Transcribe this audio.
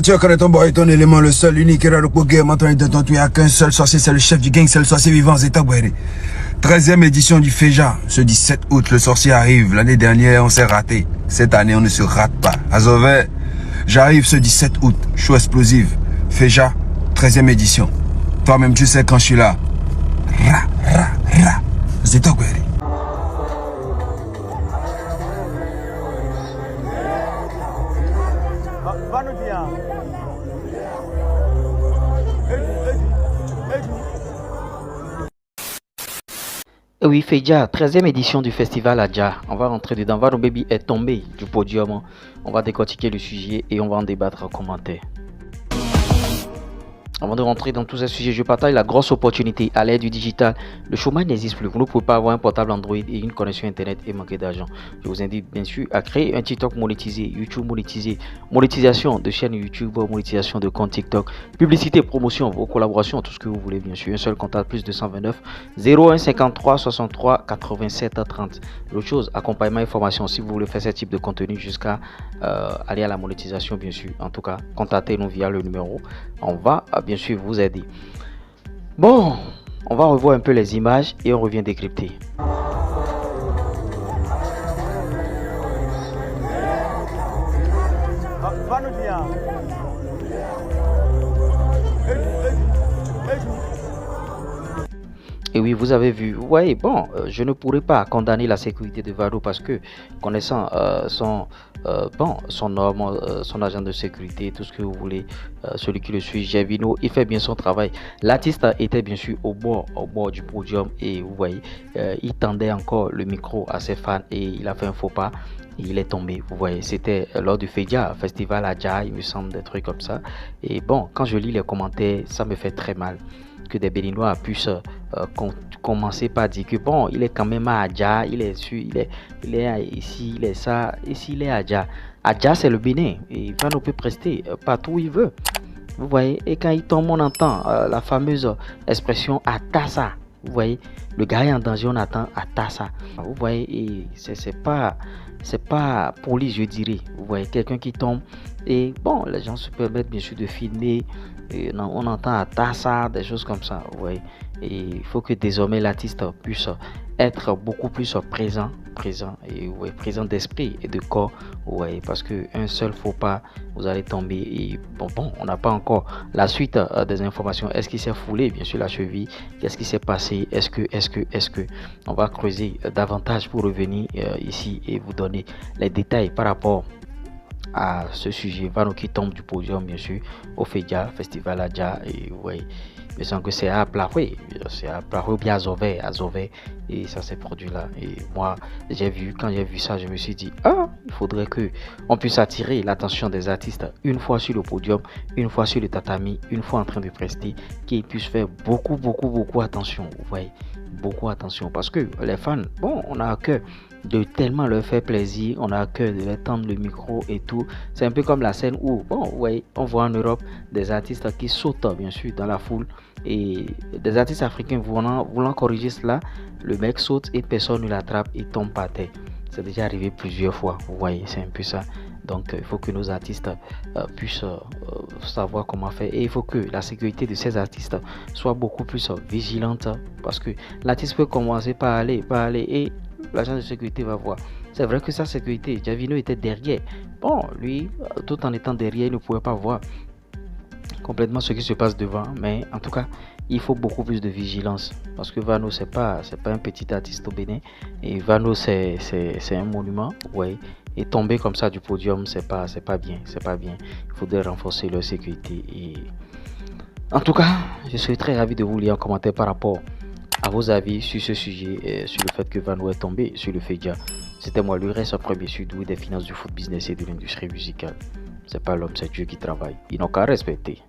Tu connais ton boy, ton élément, le seul, l'unique et rare pour game, en train de il n'y a qu'un seul sorcier, c'est le chef du gang, c'est le sorcier vivant, c'est Tabouéré. 13e édition du FEJA, ce 17 août, le sorcier arrive. L'année dernière, on s'est raté. Cette année, on ne se rate pas. Azové, j'arrive ce 17 août, show explosive. FEJA, 13e édition. Toi-même, tu sais quand je suis là. Ra. C'est Tabouéré. Oui, Feja, 13e édition du festival Adja. On va rentrer dedans. Vano Baby est tombé du podium. On va décortiquer le sujet et on va en débattre en commentaire. Avant de rentrer dans tous ces sujets, je partage la grosse opportunité à l'ère du digital. Le chômage n'existe plus. Vous ne pouvez pas avoir un portable Android et une connexion Internet et manquer d'argent. Je vous invite bien sûr à créer un TikTok monétisé, YouTube monétisé, monétisation de chaîne YouTube, monétisation de compte TikTok, publicité, promotion, vos collaborations, tout ce que vous voulez bien sûr. Un seul contact, plus 229 01 53 63 87 30. L'autre chose, accompagnement et formation. Si vous voulez faire ce type de contenu jusqu'à aller à la monétisation, bien sûr. En tout cas, contactez-nous via le numéro. On va bien sûr vous aider. Bon, on va revoir un peu les images et on revient décrypter. Et oui, vous avez vu, ouais, bon, je ne pourrais pas condamner la sécurité de Vado parce que connaissant son norme, son agent de sécurité, tout ce que vous voulez, celui qui le suit, Javino, il fait bien son travail. L'artiste était bien sûr au bord du podium et vous voyez, il tendait encore le micro à ses fans et il a fait un faux pas. Il est tombé, vous voyez, c'était lors du FEJA, Festival Adja, il me semble, des trucs comme ça. Et bon, quand je lis les commentaires, ça me fait très mal que des Béninois puissent commencer par dire que bon, il est quand même à Adja, il est ici, il est ça, ici il est à Adja. Adja c'est le Bénin, et il va nous peut prester partout où il veut. Vous voyez, et quand il tombe, on entend la fameuse expression Atassa. Vous voyez, le gars est en danger, on attend Atassa. Vous voyez, et c'est pas poli, je dirais. Vous voyez, quelqu'un qui tombe et bon, les gens se permettent bien sûr de filmer. Et on entend Atassa, des choses comme ça. Vous voyez, et il faut que désormais l'artiste puisse être beaucoup plus présent et ouais, présent d'esprit et de corps, ouais, parce que un seul faux pas, vous allez tomber et bon, on n'a pas encore la suite des informations. Est-ce qu'il s'est foulé bien sûr la cheville? Qu'est-ce qui s'est passé? Est-ce que on va creuser davantage pour revenir ici et vous donner les détails par rapport à ce sujet. Vano qui tombe du podium bien sûr au FEJA, Festival Adja, et ouais, je sens que c'est à Plahoué, c'est à Plahoué bien à Zové, et ça s'est produit là. Et moi, quand j'ai vu ça, je me suis dit, ah, il faudrait que on puisse attirer l'attention des artistes une fois sur le podium, une fois sur le tatami, une fois en train de prester, qu'ils puissent faire beaucoup attention, vous voyez, beaucoup attention, parce que les fans, bon, on a à cœur de tellement leur faire plaisir, on a à cœur de leur tendre le micro et tout. C'est un peu comme la scène où, bon, ouais, on voit en Europe des artistes qui sautent bien sûr dans la foule et des artistes africains voulant corriger cela, le mec saute et personne ne l'attrape et tombe par terre. C'est déjà arrivé plusieurs fois, vous voyez, c'est un peu ça. Donc il faut que nos artistes puissent savoir comment faire et il faut que la sécurité de ces artistes soit beaucoup plus vigilante parce que l'artiste peut commencer par aller et l'agent de sécurité va voir. C'est vrai que sa sécurité, Javino était derrière. Bon, lui, tout en étant derrière, il ne pouvait pas voir complètement ce qui se passe devant. Mais en tout cas, il faut beaucoup plus de vigilance. Parce que Vano, c'est pas un petit artiste au Bénin. Et Vano, c'est un monument. Ouais. Et tomber comme ça du podium, c'est pas bien. C'est pas bien. Il faudrait renforcer leur sécurité. Et en tout cas, je serais très ravi de vous lire en commentaire par rapport à vos avis sur ce sujet et sur le fait que Vano est tombé sur le FEJA. C'était moi, le reste premier sudoué des finances du foot business et de l'industrie musicale. C'est pas l'homme, c'est Dieu qui travaille. Ils n'ont qu'à respecter.